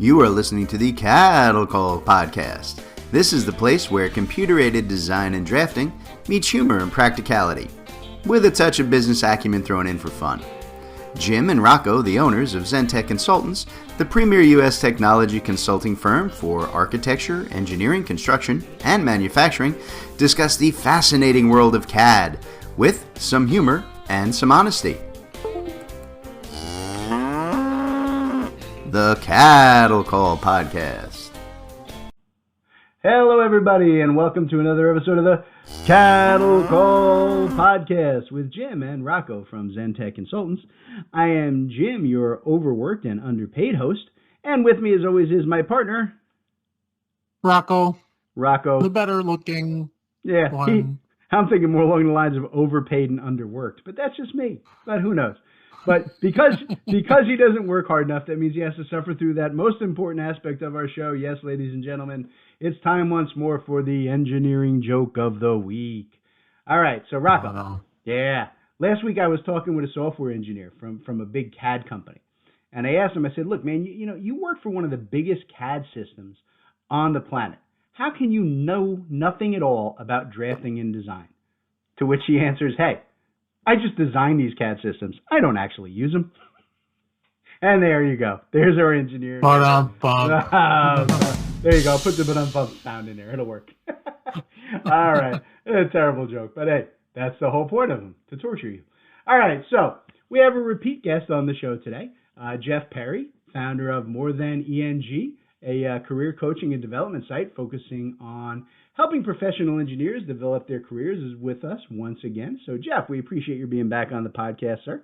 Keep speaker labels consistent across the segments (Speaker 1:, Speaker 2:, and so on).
Speaker 1: You are listening to the Cattle Call Podcast. This is the place where computer-aided design and drafting meets humor and practicality, with a touch of business acumen thrown in for fun. Jim and Rocco, the owners of Zentech Consultants, the premier U.S. technology consulting firm for architecture, engineering, construction, and manufacturing, discuss the fascinating world of CAD with some humor and some honesty. The Cattle Call Podcast.
Speaker 2: Hello, everybody, and welcome to another episode of the Cattle Call Podcast with Jim and Rocco from Zentech Consultants. I am Jim, your overworked and underpaid host, and with me, as always, is my partner,
Speaker 3: Rocco.
Speaker 2: The
Speaker 3: better looking
Speaker 2: one. I'm thinking more along the lines of overpaid and underworked, but that's just me. But who knows? But because he doesn't work hard enough, that means he has to suffer through that most important aspect of our show. Yes, ladies and gentlemen, it's time once more for the engineering joke of the week. All right, so Rocco. Yeah. Last week I was talking with a software engineer from a big CAD company. And I asked him, I said, look, man, you work for one of the biggest CAD systems on the planet. How can you know nothing at all about drafting and design? To which he answers, hey, I just design these CAD systems. I don't actually use them. And there you go. There's our engineer. There you go. Put the ba-dum-bum sound in there. It'll work. All right. A terrible joke. But hey, that's the whole point of them, to torture you. All right. So we have a repeat guest on the show today. Jeff Perry, founder of More Than ENG, a career coaching and development site focusing on helping professional engineers develop their careers, is with us once again. So, Jeff, we appreciate you being back on the podcast, sir.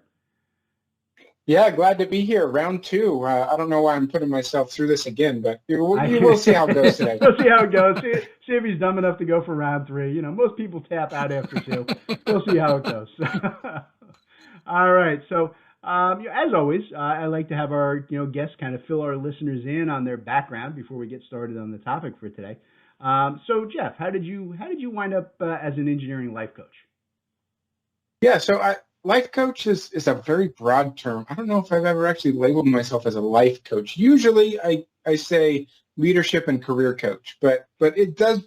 Speaker 4: Yeah, glad to be here. Round two. I don't know why I'm putting myself through this again, but we'll see how it goes today.
Speaker 2: We'll see how it goes. See if he's dumb enough to go for round three. You know, most people tap out after two. We'll see how it goes. All right. So, as always, I like to have our guests kind of fill our listeners in on their background before we get started on the topic for today. So, Jeff, how did you wind up as an engineering life coach?
Speaker 4: Yeah, so life coach is a very broad term. I don't know if I've ever actually labeled myself as a life coach. Usually, I say leadership and career coach, but it does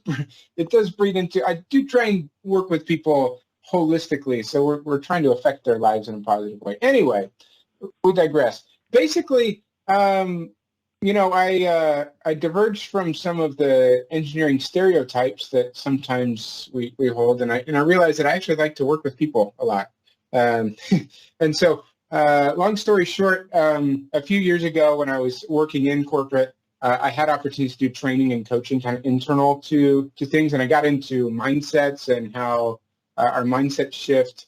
Speaker 4: breed into. I do try and work with people holistically, so we're trying to affect their lives in a positive way. Anyway, we digress. Basically, I diverged from some of the engineering stereotypes that sometimes we hold, and I realized that I actually like to work with people a lot. And so, long story short, a few years ago when I was working in corporate, I had opportunities to do training and coaching kind of internal to things, and I got into mindsets and how our mindset shift,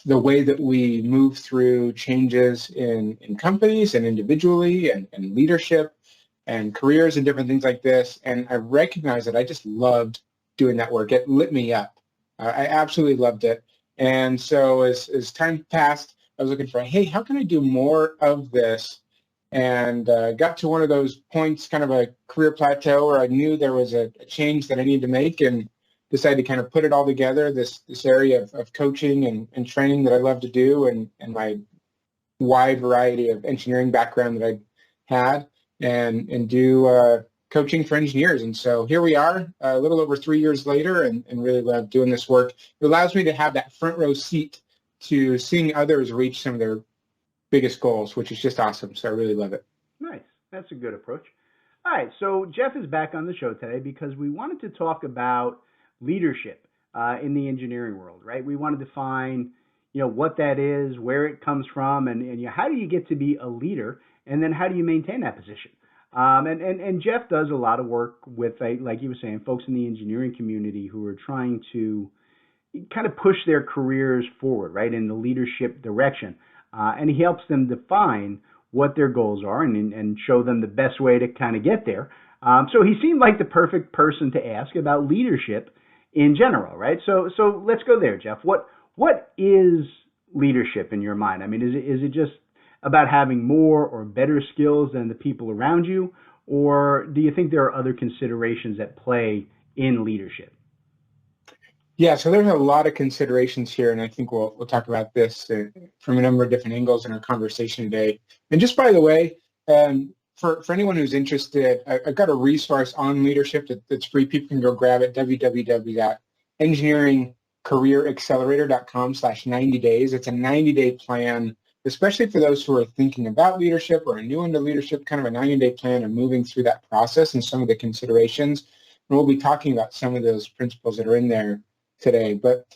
Speaker 4: the way that we move through changes in companies and individually and leadership and careers and different things like this. And I recognized that I just loved doing that work. It lit me up. I absolutely loved it. And so as time passed, I was looking for, hey, how can I do more of this? And got to one of those points, kind of a career plateau, where I knew there was a change that I needed to make, and decided to kind of put it all together, this area of coaching and training that I love to do, and my wide variety of engineering background that I had, and do coaching for engineers. And so here we are, a little over 3 years later, and really love doing this work. It allows me to have that front row seat to seeing others reach some of their biggest goals, which is just awesome. So I really love it.
Speaker 2: Nice. That's a good approach. All right. So Jeff is back on the show today because we wanted to talk about leadership in the engineering world, right? We want to define, what that is, where it comes from, and how do you get to be a leader, and then how do you maintain that position? And Jeff does a lot of work with, like you were saying, folks in the engineering community who are trying to kind of push their careers forward, right, in the leadership direction, and he helps them define what their goals are and show them the best way to kind of get there. So he seemed like the perfect person to ask about leadership in general, right? So let's go there, Jeff. What is leadership in your mind? I mean, is it just about having more or better skills than the people around you, or do you think there are other considerations at play in leadership?
Speaker 4: Yeah, so there's a lot of considerations here, and I think we'll talk about this from a number of different angles in our conversation today. And just by the way, for anyone who's interested, I've got a resource on leadership that's free. People can go grab it, www.engineeringcareeraccelerator.com/90 days. It's a 90-day plan, especially for those who are thinking about leadership or are new into leadership, kind of a 90-day plan and moving through that process and some of the considerations. And we'll be talking about some of those principles that are in there today. But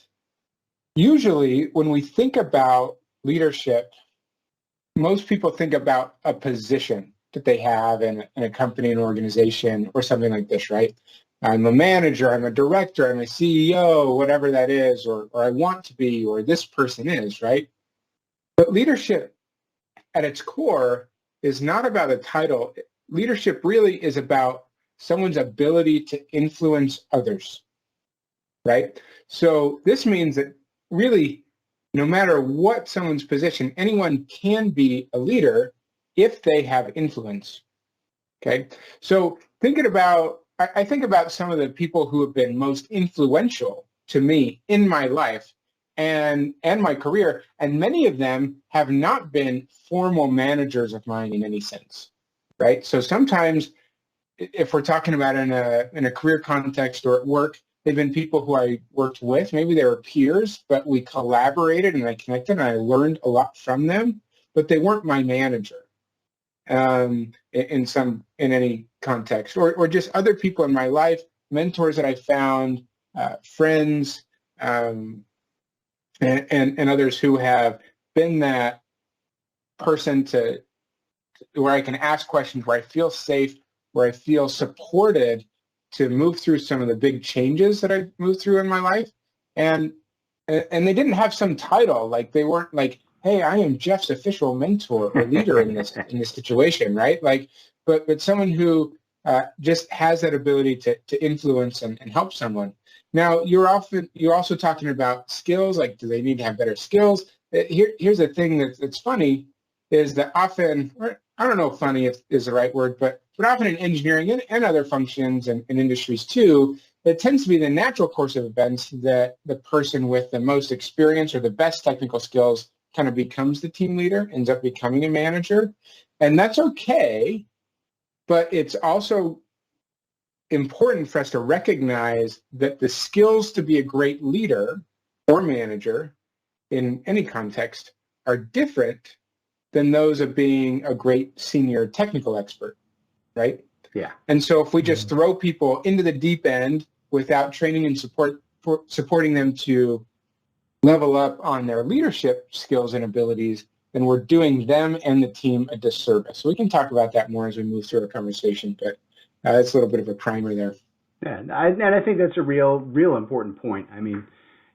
Speaker 4: usually when we think about leadership, most people think about a position that they have in a company, an organization, or something like this, right? I'm a manager, I'm a director, I'm a CEO, whatever that is, or I want to be, or this person is, right? But leadership at its core is not about a title. Leadership really is about someone's ability to influence others, right? So this means that really, no matter what someone's position, anyone can be a leader if they have influence, okay? So thinking about, I think about some of the people who have been most influential to me in my life and my career, and many of them have not been formal managers of mine in any sense, right? So sometimes if we're talking about in a career context or at work, they've been people who I worked with. Maybe they were peers, but we collaborated and I connected and I learned a lot from them, but they weren't my manager in any context, or just other people in my life, mentors that I found, friends, and others who have been that person to where I can ask questions, where I feel safe, where I feel supported to move through some of the big changes that I moved through in my life. And they didn't have some title, like they weren't like, hey, I am Jeff's official mentor or leader in this situation, right? Like, but someone who just has that ability to influence and help someone. Now, you're also talking about skills, like do they need to have better skills? Here's the thing that's funny is that often, or I don't know if funny is the right word, but often in engineering and other functions and industries too, it tends to be the natural course of events that the person with the most experience or the best technical skills kind of becomes the team leader, ends up becoming a manager. And that's okay, but it's also important for us to recognize that the skills to be a great leader or manager in any context are different than those of being a great senior technical expert, right?
Speaker 2: Yeah.
Speaker 4: And so if we just throw people into the deep end without training and supporting them to level up on their leadership skills and abilities, then we're doing them and the team a disservice. So we can talk about that more as we move through our conversation, but that's a little bit of a primer there.
Speaker 2: Yeah, and I think that's a real important point. I mean,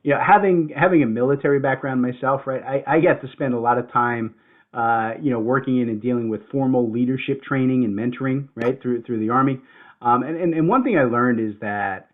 Speaker 2: having a military background myself, right? I get to spend a lot of time, working in and dealing with formal leadership training and mentoring, right, through the Army. And one thing I learned is that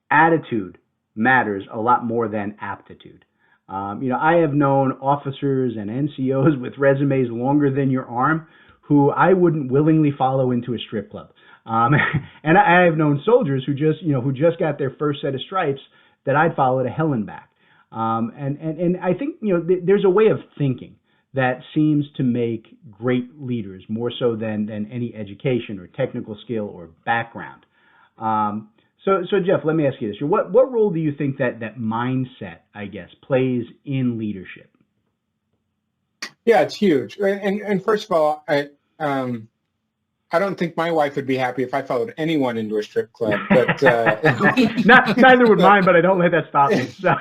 Speaker 2: attitude matters a lot more than aptitude. I have known officers and NCOs with resumes longer than your arm who I wouldn't willingly follow into a strip club. And I have known soldiers who just got their first set of stripes that I'd follow to hell and back. And I think, there's a way of thinking that seems to make great leaders more so than any education or technical skill or background. So Jeff, let me ask you this. What role do you think that mindset, I guess, plays in leadership?
Speaker 4: Yeah, it's huge. And first of all, I don't think my wife would be happy if I followed anyone into a strip club. But
Speaker 2: neither would mine, but I don't let that stop me. So.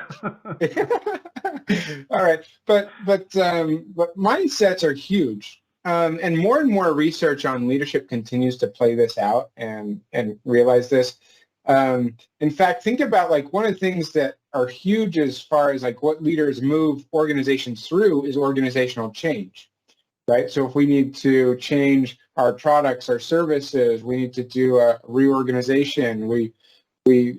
Speaker 4: All right, but mindsets are huge, and more research on leadership continues to play this out and realize this. In fact, think about like one of the things that are huge as far as like what leaders move organizations through is organizational change, right? So if we need to change our products, our services, we need to do a reorganization, we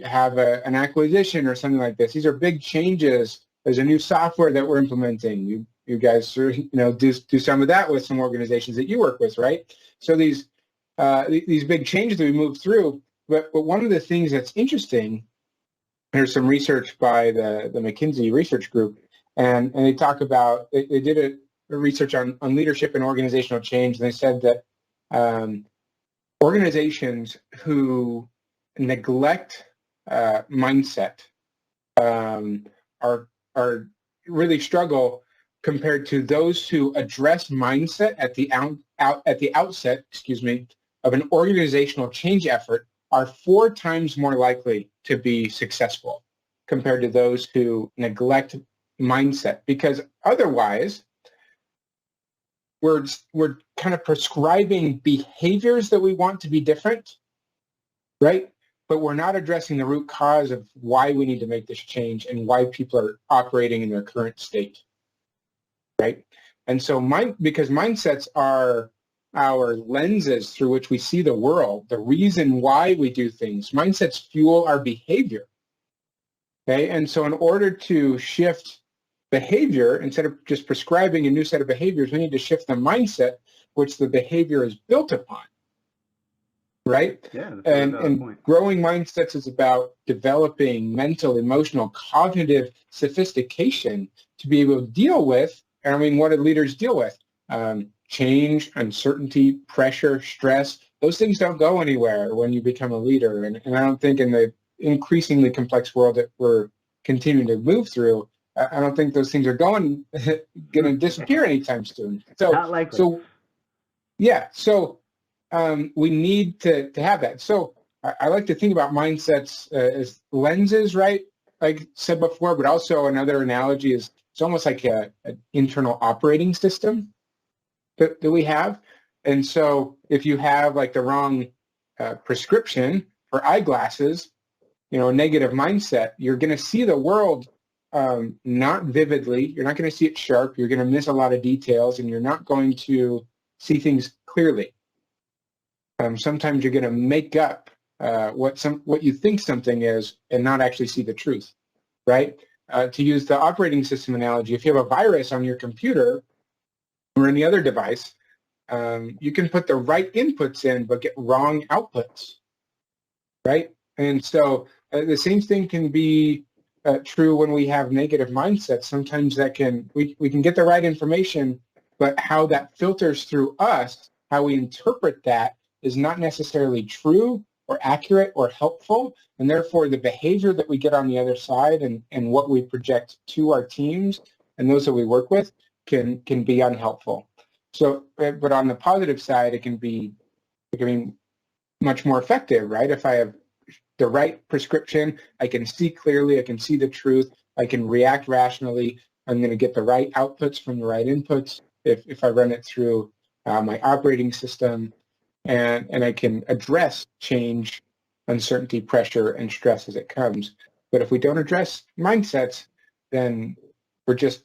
Speaker 4: have an acquisition or something like this. These are big changes. There's a new software that we're implementing. You guys do some of that with some organizations that you work with, right? So these big changes that we move through. But one of the things that's interesting, there's some research by the McKinsey Research Group, and they talk about, they did a research on leadership and organizational change, and they said that organizations who neglect mindset are really struggle compared to those who address mindset at the outset, of an organizational change effort are 4 times more likely to be successful compared to those who neglect mindset, because otherwise we're kind of prescribing behaviors that we want to be different, right? But we're not addressing the root cause of why we need to make this change and why people are operating in their current state, right? And so because mindsets are our lenses through which we see the world, the reason why we do things, mindsets fuel our behavior, okay? And so in order to shift behavior, instead of just prescribing a new set of behaviors, we need to shift the mindset which the behavior is built upon, right?
Speaker 2: Yeah, that's
Speaker 4: and
Speaker 2: point.
Speaker 4: Growing mindsets is about developing mental, emotional, cognitive sophistication to be able to deal with, and I mean, what do leaders deal with? Change, uncertainty, pressure, stress. Those things don't go anywhere when you become a leader. And I don't think in the increasingly complex world that we're continuing to move through, I don't think those things are going to disappear anytime soon. So,
Speaker 2: not likely.
Speaker 4: So we need to have that. So I like to think about mindsets as lenses, right? Like I said before, but also another analogy is it's almost like an internal operating system that we have. And so if you have like the wrong prescription for eyeglasses, a negative mindset, you're going to see the world not vividly. You're not going to see it sharp. You're going to miss a lot of details, and you're not going to see things clearly. Sometimes you're going to make up what you think something is and not actually see the truth, right? To use the operating system analogy, if you have a virus on your computer or any other device, you can put the right inputs in but get wrong outputs, right? And so the same thing can be true when we have negative mindsets. Sometimes we can get the right information, but how that filters through us, how we interpret that, is not necessarily true or accurate or helpful, and therefore the behavior that we get on the other side and what we project to our teams and those that we work with can be unhelpful. So, but on the positive side, it can be much more effective, right? If I have the right prescription, I can see clearly, I can see the truth, I can react rationally, I'm going to get the right outputs from the right inputs if I run it through my operating system, and I can address change, uncertainty, pressure, and stress as it comes. But if we don't address mindsets, then we're just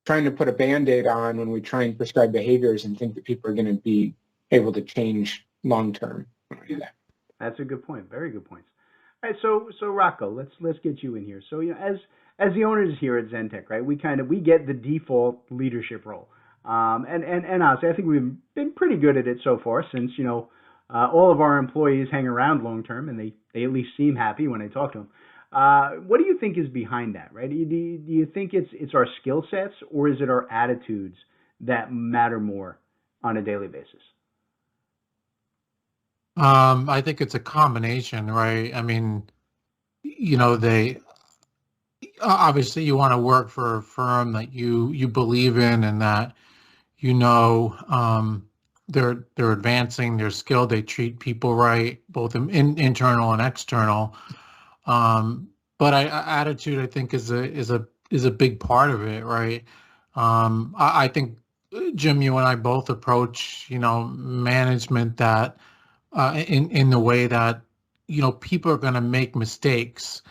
Speaker 4: trying to put a Band-Aid on when we try and prescribe behaviors and think that people are going to be able to change long-term when we do that.
Speaker 2: That's a good point. Very good points. All right, so Rocco, let's get you in here. So as the owners here at Zentech, right, we get the default leadership role. And honestly, I think we've been pretty good at it so far, since all of our employees hang around long term, and they at least seem happy when I talk to them. What do you think is behind that, right? Do you think it's our skill sets, or is it our attitudes that matter more on a daily basis?
Speaker 3: I think it's a combination, right? I mean, they obviously you want to work for a firm that you believe in, and that they're advancing their skill, they treat people right, both internal and external. But attitude, I think, is a big part of it, right? I think, Jim, you and I both approach management that in the way that people are going to make mistakes,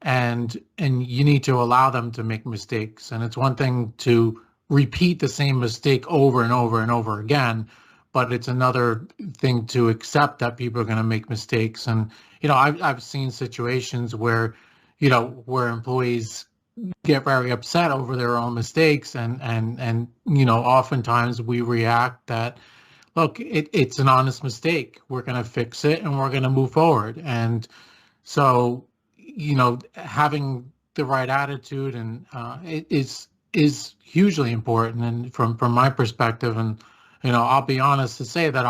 Speaker 3: and you need to allow them to make mistakes. And it's one thing to repeat the same mistake over and over and over again, but it's another thing to accept that people are going to make mistakes. And I've seen situations where where employees get very upset over their own mistakes, and oftentimes we react that, look, it's an honest mistake, we're going to fix it and we're going to move forward. And so having the right attitude and it is hugely important, and from my perspective, and I'll be honest to say that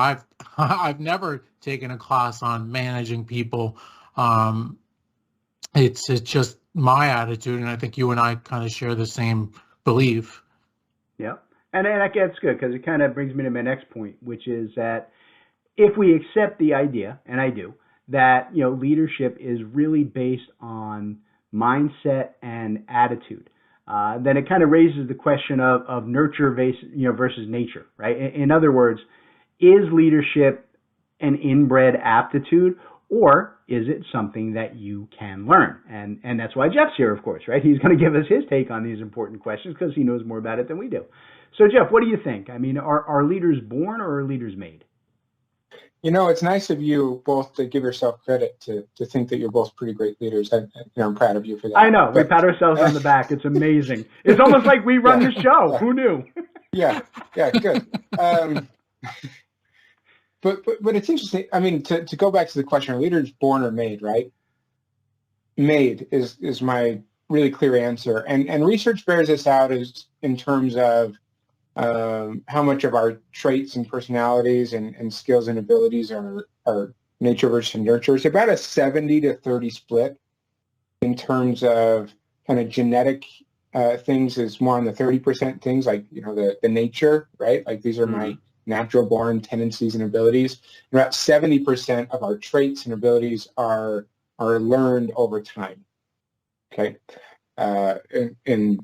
Speaker 3: I've never taken a class on managing people. It's just my attitude, and I think you and I kind of share the same belief.
Speaker 2: Yeah, and that's good because it kind of brings me to my next point, which is that if we accept the idea, and I do, that leadership is really based on mindset and attitude, then it kind of raises the question of nurture versus nature, right? In other words, is leadership an inbred aptitude, or is it something that you can learn? And that's why Jeff's here, of course, right? He's going to give us his take on these important questions because he knows more about it than we do. So, Jeff, what do you think? I mean, are leaders born or are leaders made?
Speaker 4: It's nice of you both to give yourself credit to think that you're both pretty great leaders. I'm proud of you for that.
Speaker 2: I know. We pat ourselves on the back. It's amazing. It's almost like we run the show.
Speaker 4: Yeah.
Speaker 2: Who knew?
Speaker 4: Yeah, good. But it's interesting. I mean, to go back to the question, are leaders born or made, right? Made is my really clear answer. And research bears this out as in terms of how much of our traits and personalities and skills and abilities are nature versus nurture. It's about a 70-30 split in terms of kind of genetic things is more on the 30% things, like, the nature, right? Like these are my natural born tendencies and abilities. And about 70% of our traits and abilities are learned over time. Okay. And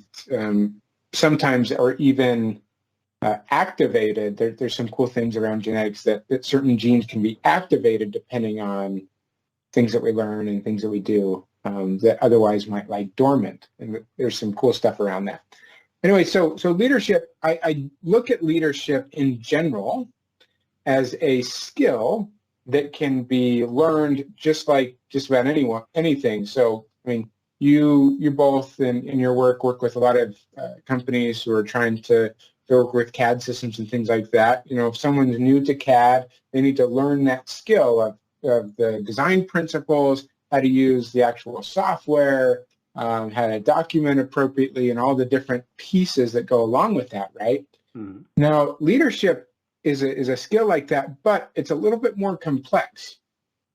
Speaker 4: sometimes or even activated. There's some cool things around genetics that certain genes can be activated depending on things that we learn and things that we do that otherwise might lie dormant. And there's some cool stuff around that. Anyway, so leadership, I look at leadership in general as a skill that can be learned just like just about anything. So, I mean, you both in your work with a lot of companies who are trying to work with CAD systems and things like that. If someone's new to CAD, they need to learn that skill of the design principles, how to use the actual software, how to document appropriately, and all the different pieces that go along with that, right? Mm-hmm. Now, leadership is a skill like that, but it's a little bit more complex,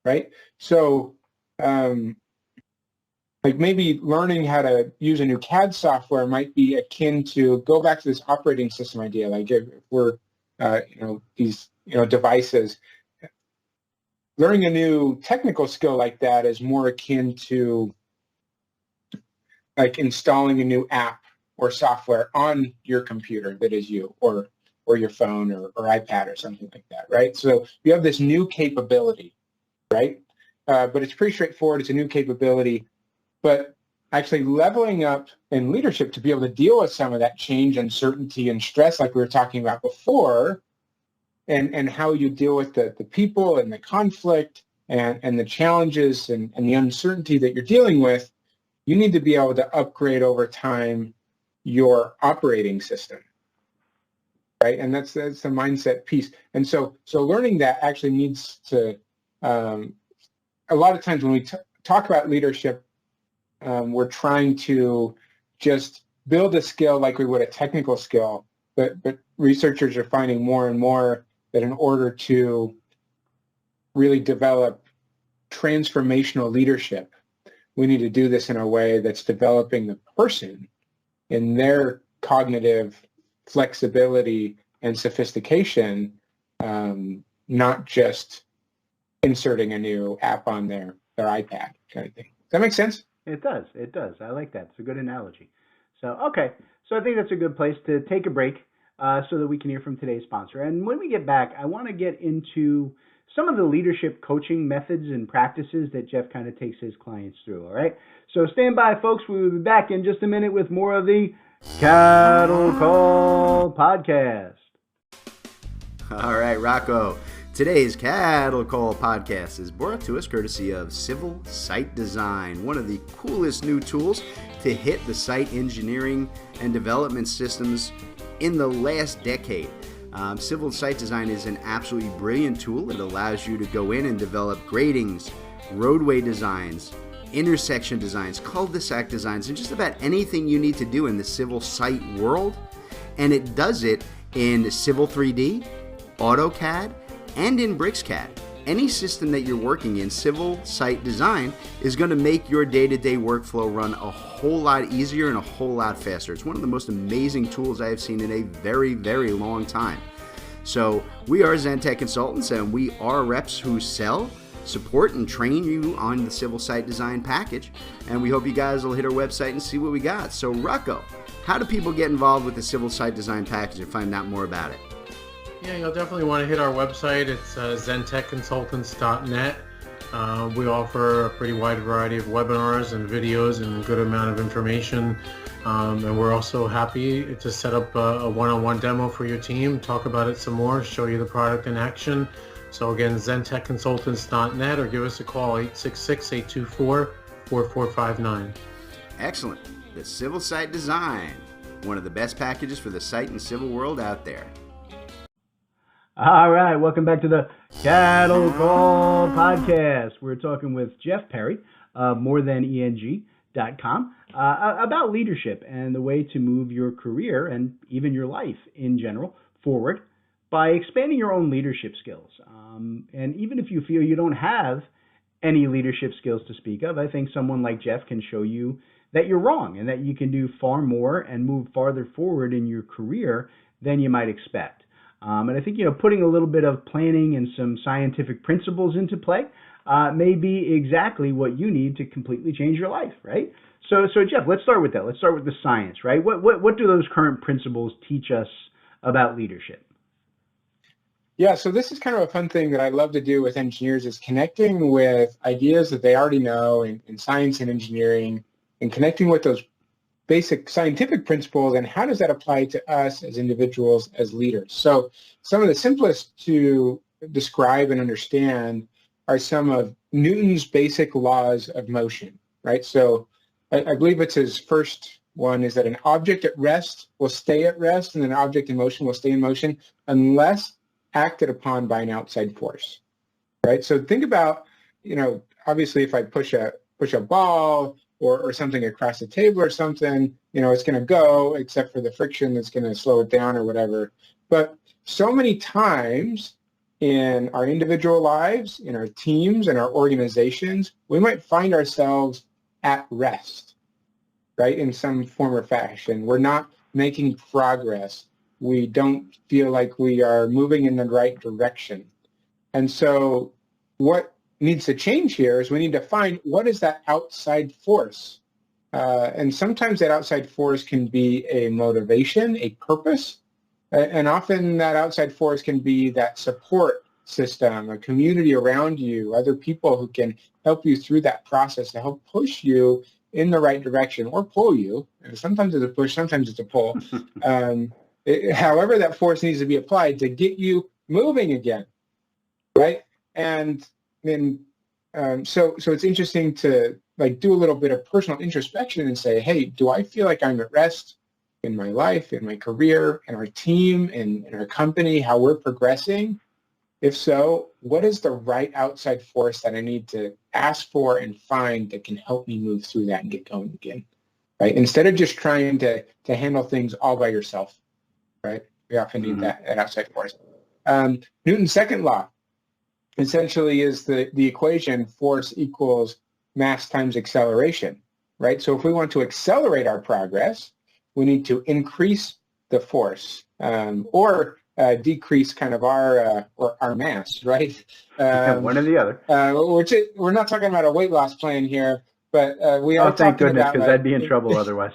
Speaker 4: right? So, like maybe learning how to use a new CAD software might be akin to go back to this operating system idea. Like if we're, these, devices, learning a new technical skill like that is more akin to like installing a new app or software on your computer that is you, or your phone or iPad or something like that, right? So you have this new capability, right? But it's pretty straightforward. It's a new capability. But actually leveling up in leadership to be able to deal with some of that change, uncertainty, and stress like we were talking about before, and how you deal with the people and the conflict and the challenges and the uncertainty that you're dealing with, you need to be able to upgrade over time your operating system, right? And that's the mindset piece. And so learning that actually needs to, a lot of times when we talk about leadership, we're trying to just build a skill like we would a technical skill, but researchers are finding more and more that in order to really develop transformational leadership, we need to do this in a way that's developing the person in their cognitive flexibility and sophistication, not just inserting a new app on their iPad kind of thing. Does that make sense?
Speaker 2: It does. I like that. It's a good analogy. So, okay. So I think that's a good place to take a break so that we can hear from today's sponsor. And when we get back, I want to get into some of the leadership coaching methods and practices that Jeff kind of takes his clients through. All right. So stand by, folks. We'll be back in just a minute with more of the Cattle Call Podcast.
Speaker 1: All right, Rocco. Today's Cattle Call Podcast is brought to us courtesy of Civil Site Design, one of the coolest new tools to hit the site engineering and development systems in the last decade. Civil Site Design is an absolutely brilliant tool. It allows you to go in and develop gradings, roadway designs, intersection designs, cul-de-sac designs, and just about anything you need to do in the civil site world. And it does it in Civil 3D, AutoCAD, and in BricsCAD. Any system that you're working in, civil site design is going to make your day-to-day workflow run a whole lot easier and a whole lot faster. It's one of the most amazing tools I have seen in a very, very long time. So we are Zentech Consultants, and we are reps who sell, support, and train you on the civil site design package. And we hope you guys will hit our website and see what we got. So Rocco, how do people get involved with the civil site design package and find out more about it?
Speaker 3: Yeah, you'll definitely want to hit our website. It's zentechconsultants.net. We offer a pretty wide variety of webinars and videos and a good amount of information. And we're also happy to set up a one-on-one demo for your team, talk about it some more, show you the product in action. So again, zentechconsultants.net, or give us a call, 866-824-4459.
Speaker 1: Excellent. The Civil Site Design, one of the best packages for the site and civil world out there.
Speaker 2: All right, welcome back to the Cattle Call Podcast. We're talking with Jeff Perry of morethaneng.com about leadership and the way to move your career and even your life in general forward by expanding your own leadership skills. And even if you feel you don't have any leadership skills to speak of, I think someone like Jeff can show you that you're wrong and that you can do far more and move farther forward in your career than you might expect. And I think, putting a little bit of planning and some scientific principles into play may be exactly what you need to completely change your life, right? So Jeff, let's start with that. Let's start with the science, right? What do those current principles teach us about leadership?
Speaker 4: Yeah, so this is kind of a fun thing that I love to do with engineers, is connecting with ideas that they already know in science and engineering, and connecting with those basic scientific principles, and how does that apply to us as individuals, as leaders. So some of the simplest to describe and understand are some of Newton's basic laws of motion, right? So I believe it's his first one, is that an object at rest will stay at rest, and an object in motion will stay in motion unless acted upon by an outside force, right? So think about, obviously if I push a ball or something across the table or something, it's going to go, except for the friction that's going to slow it down or whatever. But so many times in our individual lives, in our teams, in our organizations, we might find ourselves at rest, right, in some form or fashion. We're not making progress. We don't feel like we are moving in the right direction. And so what needs to change here is we need to find what is that outside force. And sometimes that outside force can be a motivation, a purpose, and often that outside force can be that support system, a community around you, other people who can help you through that process to help push you in the right direction or pull you. And sometimes it's a push, sometimes it's a pull. However that force needs to be applied to get you moving again, right? And then, so it's interesting to do a little bit of personal introspection and say, hey, do I feel like I'm at rest in my life, in my career, in our team, in our company, how we're progressing? If so, what is the right outside force that I need to ask for and find that can help me move through that and get going again, right? Instead of just trying to handle things all by yourself, right? We often need that outside force. Newton's second law essentially is the equation force equals mass times acceleration, right? So if we want to accelerate our progress, we need to increase the force or decrease kind of our mass, right?
Speaker 2: One or the other.
Speaker 4: We're not talking about a weight loss plan here, but we are
Speaker 2: thank
Speaker 4: talking
Speaker 2: goodness,
Speaker 4: about,
Speaker 2: because I'd be in trouble otherwise.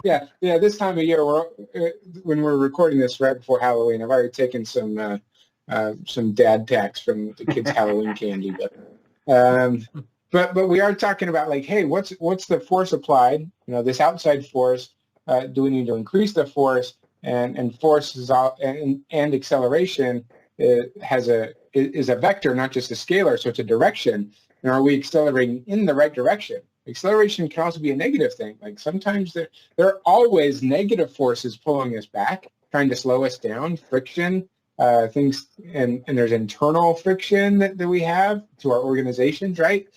Speaker 4: yeah. This time of year, when we're recording this right before Halloween, I've already taken some dad tax from the kids' Halloween candy, but we are talking about hey, what's the force applied? This outside force. Do we need to increase the force? And force is and acceleration is a vector, not just a scalar. So it's a direction. And are we accelerating in the right direction? Acceleration can also be a negative thing. Sometimes there are always negative forces pulling us back, trying to slow us down, friction, things, and there's internal friction that we have to our organizations, right?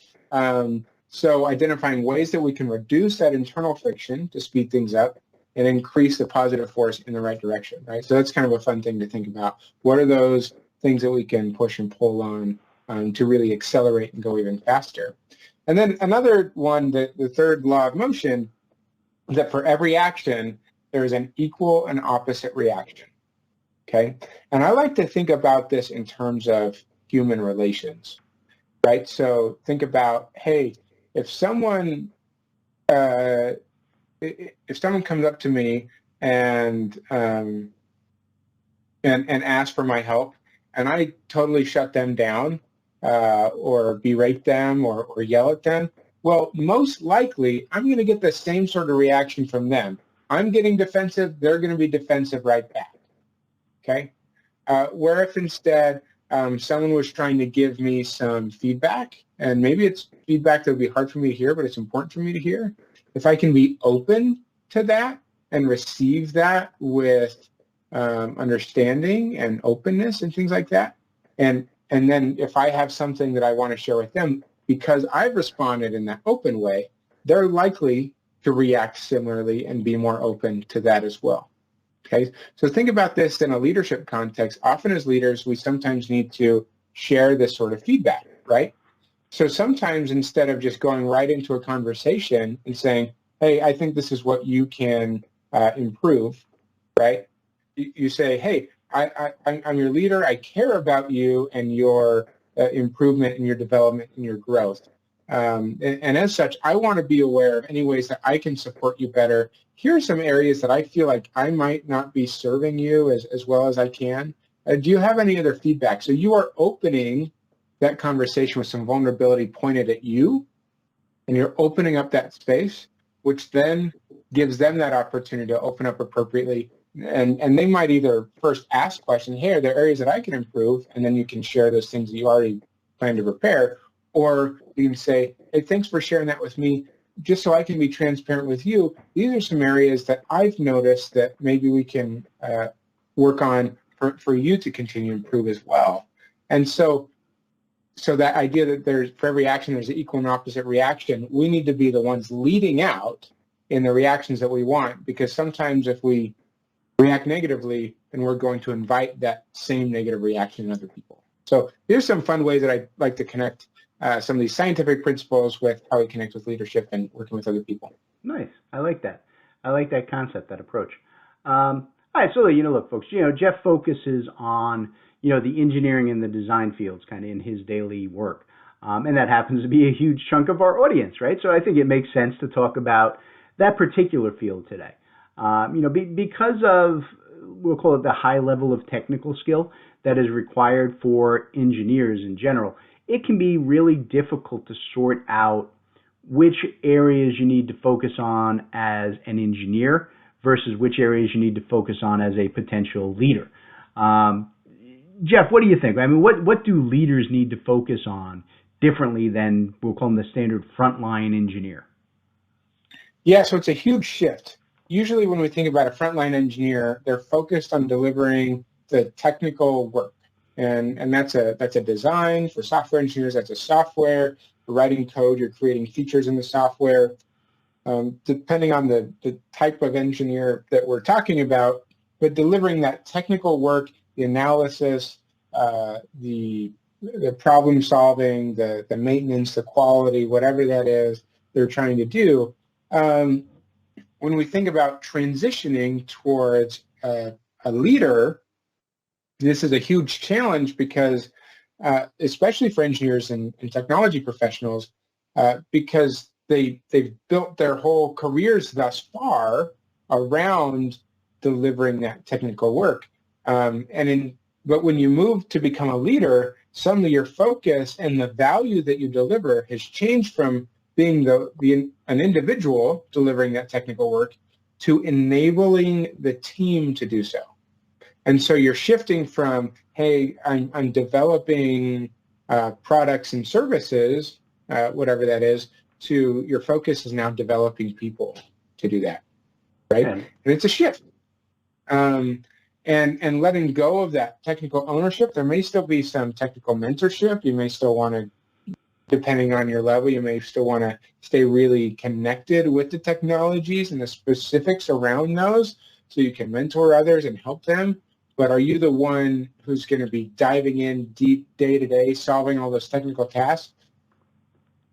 Speaker 4: So identifying ways that we can reduce that internal friction to speed things up, and increase the positive force in the right direction, right? So that's kind of a fun thing to think about. What are those things that we can push and pull on to really accelerate and go even faster? And then another one, the third law of motion, is that for every action, there is an equal and opposite reaction, okay? And I like to think about this in terms of human relations, right? So think about, hey, if someone comes up to me and asks for my help, and I totally shut them down or berate them or yell at them, well, most likely I'm going to get the same sort of reaction from them. I'm getting defensive, they're going to be defensive right back, okay? Where if instead someone was trying to give me some feedback, and maybe it's feedback that would be hard for me to hear, but it's important for me to hear. If I can be open to that and receive that with understanding and openness and things like that, and then if I have something that I want to share with them, because I've responded in that open way, they're likely to react similarly and be more open to that as well. Okay, so think about this in a leadership context. Often as leaders, we sometimes need to share this sort of feedback, right? So sometimes instead of just going right into a conversation and saying, hey, I think this is what you can improve, right? You say, hey, I'm your leader. I care about you and your improvement and your development and your growth. And as such, I want to be aware of any ways that I can support you better. Here are some areas that I feel like I might not be serving you as well as I can. Do you have any other feedback? So you are opening that conversation with some vulnerability pointed at you, and you're opening up that space, which then gives them that opportunity to open up appropriately. And they might either first ask questions, hey, are there areas that I can improve? And then you can share those things that you already plan to prepare. Or you can say, hey, thanks for sharing that with me. Just so I can be transparent with you, these are some areas that I've noticed that maybe we can work on for you to continue to improve as well. And so that idea that there's for every action, there's an equal and opposite reaction, we need to be the ones leading out in the reactions that we want, because sometimes if we react negatively, then we're going to invite that same negative reaction in other people. So here's some fun ways that I like to connect some of these scientific principles with how we connect with leadership and working with other people.
Speaker 2: Nice. I like that. I like that concept, that approach. All right. So, look, folks, Jeff focuses on, the engineering and the design fields kind of in his daily work. And that happens to be a huge chunk of our audience, right? So I think it makes sense to talk about that particular field today. Because of, we'll call it the high level of technical skill that is required for engineers in general, it can be really difficult to sort out which areas you need to focus on as an engineer versus which areas you need to focus on as a potential leader. Jeff, what do you think? I mean, what do leaders need to focus on differently than, we'll call them the standard frontline engineer?
Speaker 4: Yeah, so it's a huge shift. Usually when we think about a frontline engineer, they're focused on delivering the technical work. And that's a design. For software engineers, that's a software. For writing code, you're creating features in the software. Depending on the type of engineer that we're talking about, but delivering that technical work, the analysis, the problem solving, the maintenance, the quality, whatever that is they're trying to do. When we think about transitioning towards a leader, this is a huge challenge because, especially for engineers and technology professionals, because they've built their whole careers thus far around delivering that technical work. But when you move to become a leader, suddenly your focus and the value that you deliver has changed from being an individual delivering that technical work to enabling the team to do so. And so you're shifting from, hey, I'm developing products and services, whatever that is, to your focus is now developing people to do that, right? And it's a shift. And letting go of that technical ownership, there may still be some technical mentorship. You may still want to depending on your level, you may still want to stay really connected with the technologies and the specifics around those so you can mentor others and help them. But are you the one who's going to be diving in deep day to day, solving all those technical tasks?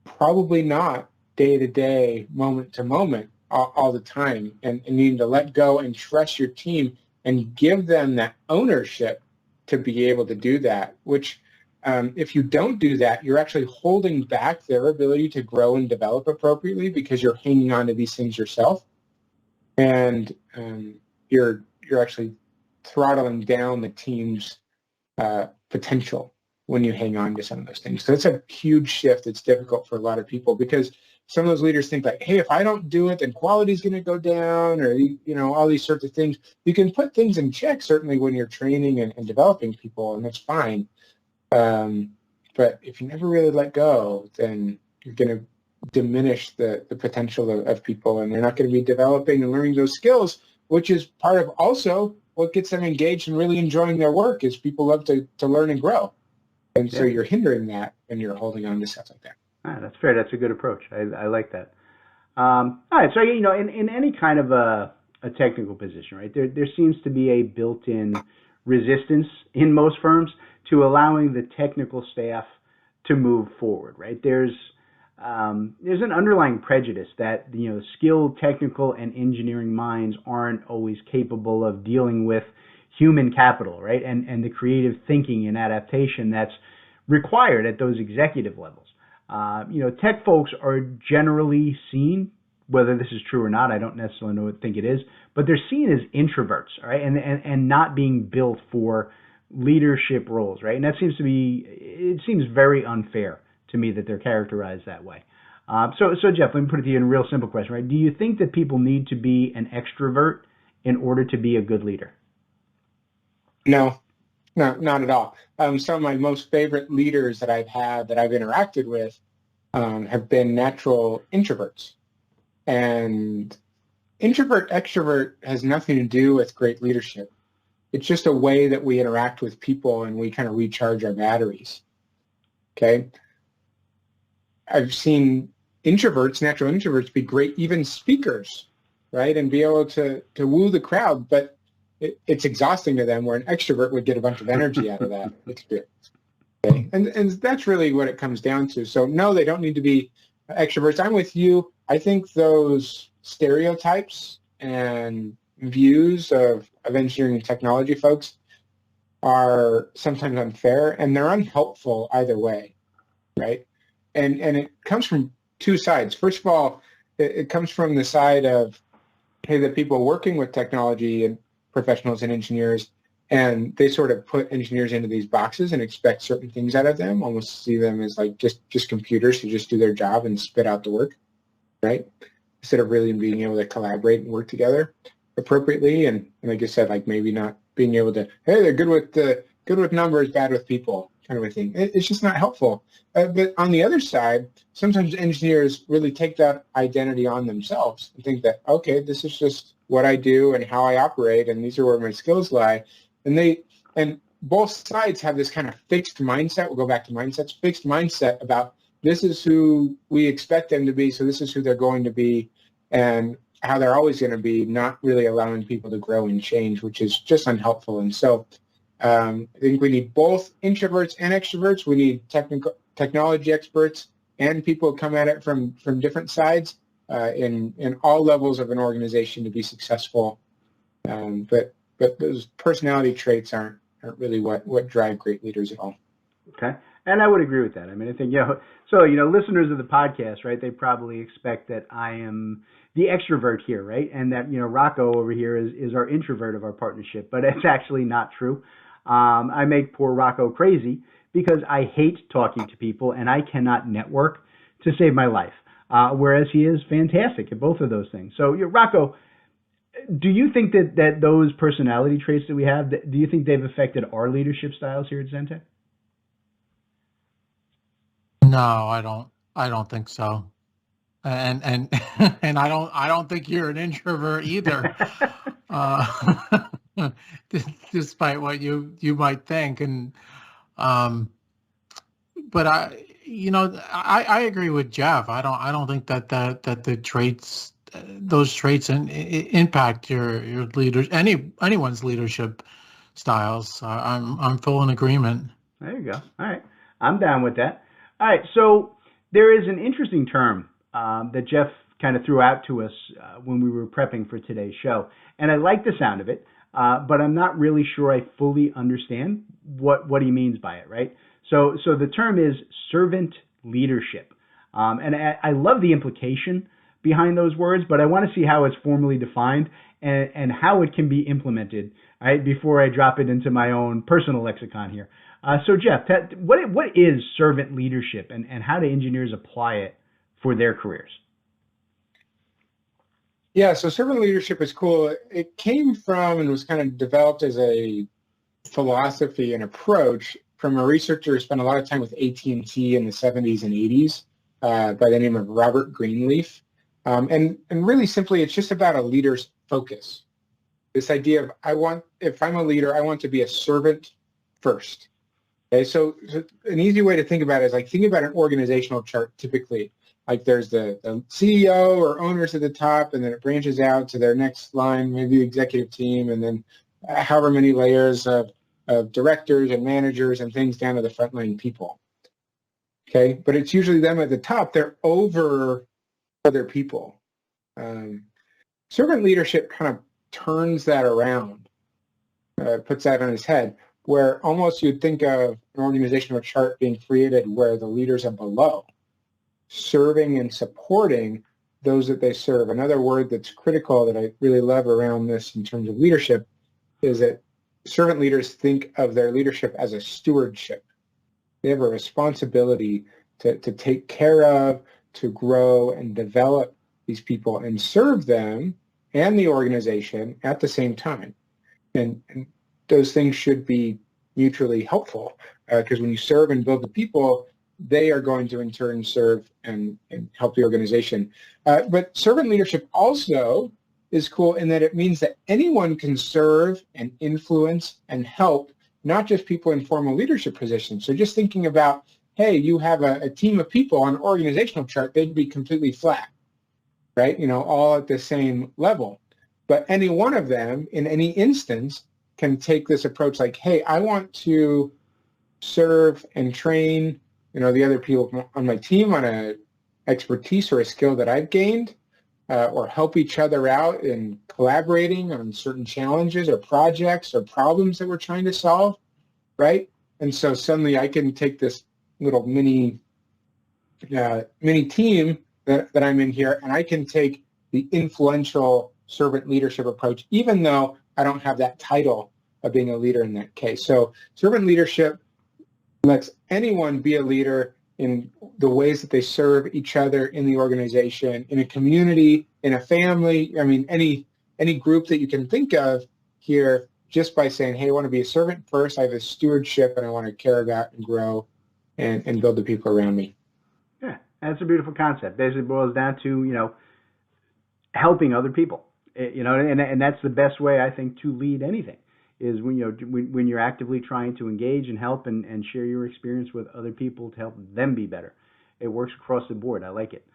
Speaker 4: Probably not day to day, moment to moment, all the time, and needing to let go and trust your team and give them that ownership to be able to do that, which if you don't do that, you're actually holding back their ability to grow and develop appropriately because you're hanging on to these things yourself, and you're actually throttling down the team's potential when you hang on to some of those things. So it's a huge shift. It's difficult for a lot of people because some of those leaders think like, hey, if I don't do it, then quality is going to go down, or all these sorts of things. You can put things in check certainly when you're training and developing people, and that's fine. But if you never really let go, then you're going to diminish the potential of people, and they're not going to be developing and learning those skills, which is part of also what gets them engaged and really enjoying their work is people love to learn and grow. And so you're hindering that and you're holding on to stuff like that.
Speaker 2: That's fair. That's a good approach. I like that. All right. So, in any kind of a technical position, right, there seems to be a built-in resistance in most firms to allowing the technical staff to move forward, right? There's an underlying prejudice that, skilled technical and engineering minds aren't always capable of dealing with human capital, right? And the creative thinking and adaptation that's required at those executive levels. Tech folks are generally seen, whether this is true or not, I don't necessarily think it is, but they're seen as introverts, right? And not being built for leadership roles, right? And it seems very unfair to me that they're characterized that way. So Jeff, let me put it to you in a real simple question, right? Do you think that people need to be an extrovert in order to be a good leader?
Speaker 4: No, not at all. Some of my most favorite leaders that I've interacted with have been natural introverts. And extrovert has nothing to do with great leadership. It's just a way that we interact with people and we kind of recharge our batteries. Okay. I've seen natural introverts be great, even speakers, right? And be able to woo the crowd, but it's exhausting to them, where an extrovert would get a bunch of energy out of that experience. Okay? And that's really what it comes down to. So no, they don't need to be extroverts. I'm with you. I think those stereotypes and views of engineering and technology folks are sometimes unfair, and they're unhelpful either way, right? And it comes from two sides. First of all, it comes from the side of, hey, the people working with technology and professionals and engineers, and they sort of put engineers into these boxes and expect certain things out of them, almost see them as like just computers who just do their job and spit out the work, right? Instead of really being able to collaborate and work together appropriately. And like I said, like maybe not being able to, hey, they're good with numbers, bad with people, kind of a thing. It's just not helpful. But on the other side, sometimes engineers really take that identity on themselves and think that, okay, this is just what I do and how I operate, and these are where my skills lie. And both sides have this kind of fixed mindset. We'll go back to mindsets, fixed mindset about this is who we expect them to be, so this is who they're going to be, and how they're always going to be, not really allowing people to grow and change, which is just unhelpful. And so I think we need both introverts and extroverts. We need technology experts and people who come at it from different sides in all levels of an organization to be successful. But those personality traits aren't really what drive great leaders at all.
Speaker 2: Okay. And I would agree with that. I mean, I think, listeners of the podcast, right, they probably expect that I am the extrovert here, right? And that, Rocco over here is our introvert of our partnership, but it's actually not true. I make poor Rocco crazy because I hate talking to people and I cannot network to save my life, whereas he is fantastic at both of those things. So, Rocco, do you think that those personality traits that we have, do you think they've affected our leadership styles here at Zentech?
Speaker 3: No, I don't think so. And and I don't think you're an introvert either. Despite what you might think. And but I agree with Jeff. I don't think that the traits, those traits impact your leaders, anyone's leadership styles. I'm full in agreement.
Speaker 2: There you go. All right. I'm down with that. All right. So there is an interesting term that Jeff kind of threw out to us when we were prepping for today's show. And I like the sound of it, but I'm not really sure I fully understand what he means by it, right? So the term is servant leadership. And I love the implication behind those words, but I want to see how it's formally defined and how it can be implemented, right, before I drop it into my own personal lexicon here. So Jeff, what is servant leadership and how do engineers apply it for their careers?
Speaker 4: Yeah, so servant leadership is cool. It came from and was kind of developed as a philosophy and approach from a researcher who spent a lot of time with AT&T in the 70s and 80s by the name of Robert Greenleaf. And really simply, it's just about a leader's focus. This idea of if I'm a leader, I want to be a servant first. Okay, so an easy way to think about it is like think about an organizational chart typically. Like there's the CEO or owners at the top, and then it branches out to their next line, maybe the executive team, and then however many layers of directors and managers and things down to the frontline people. Okay, but it's usually them at the top. They're over other people. Servant leadership kind of turns that around, puts that on its head, where almost you'd think of an organizational chart being created where the leaders are below, serving and supporting those that they serve. Another word that's critical that I really love around this in terms of leadership is that servant leaders think of their leadership as a stewardship. They have a responsibility to take care of, to grow and develop these people and serve them and the organization at the same time. And those things should be mutually helpful because when you serve and build the people, they are going to in turn serve and help the organization. But servant leadership also is cool in that it means that anyone can serve and influence and help, not just people in formal leadership positions. So just thinking about, hey, you have a team of people on an organizational chart, they'd be completely flat, right? All at the same level. But any one of them in any instance can take this approach like, hey, I want to serve and train, the other people on my team on a expertise or a skill that I've gained, or help each other out in collaborating on certain challenges or projects or problems that we're trying to solve, right? And so suddenly I can take this little mini team that I'm in here, and I can take the influential servant leadership approach, even though I don't have that title of being a leader in that case. So servant leadership lets anyone be a leader in the ways that they serve each other in the organization, in a community, in a family. I mean, any group that you can think of here, just by saying, hey, I want to be a servant first, I have a stewardship, and I want to care about and grow and build the people around me.
Speaker 2: Yeah, that's a beautiful concept. Basically boils down to, helping other people, and that's the best way, I think, to lead anything. Is when you're actively trying to engage and help and share your experience with other people to help them be better. It works across the board. I like it.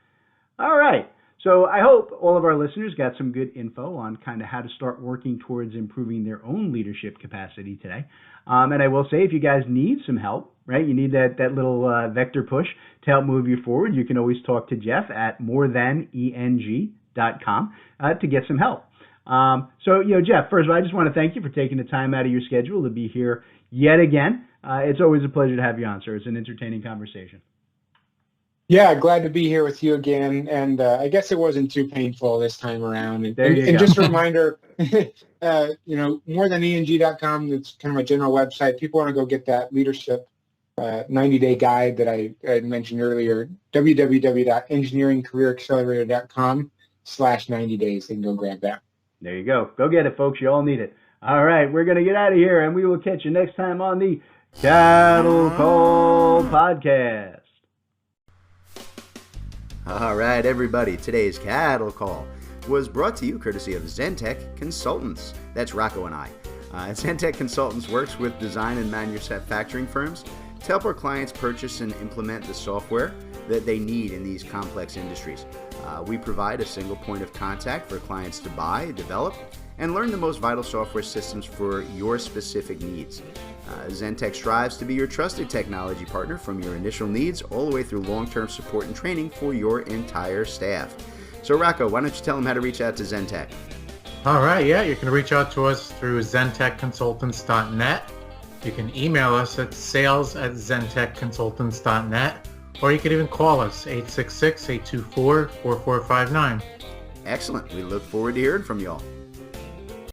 Speaker 2: All right. So I hope all of our listeners got some good info on kind of how to start working towards improving their own leadership capacity today. And I will say, if you guys need some help, right, you need that little vector push to help move you forward, you can always talk to Jeff at morethaneng.com to get some help. So, Jeff, first of all, I just want to thank you for taking the time out of your schedule to be here yet again. It's always a pleasure to have you on, sir. It's an entertaining conversation.
Speaker 4: Yeah, glad to be here with you again. And I guess it wasn't too painful this time around. And just a reminder, morethaneng.com, that's kind of my general website. People want to go get that leadership 90-day guide that I mentioned earlier, www.engineeringcareeraccelerator.com/90 days. They can go grab that.
Speaker 2: There you go. Go get it, folks. You all need it. All right, we're going to get out of here, and we will catch you next time on the Cattle Call Podcast.
Speaker 1: All right, everybody. Today's Cattle Call was brought to you courtesy of Zentech Consultants. That's Rocco and I. Zentech Consultants works with design and manufacturing firms to help our clients purchase and implement the software that they need in these complex industries. We provide a single point of contact for clients to buy, develop, and learn the most vital software systems for your specific needs. Zentech strives to be your trusted technology partner from your initial needs all the way through long-term support and training for your entire staff. So Rocco, why don't you tell them how to reach out to Zentech?
Speaker 3: All right, yeah, you can reach out to us through zentechconsultants.net. You can email us at sales@zentechconsultants.net, or you can even call us 866-824-4459.
Speaker 1: Excellent. We look forward to hearing from you all.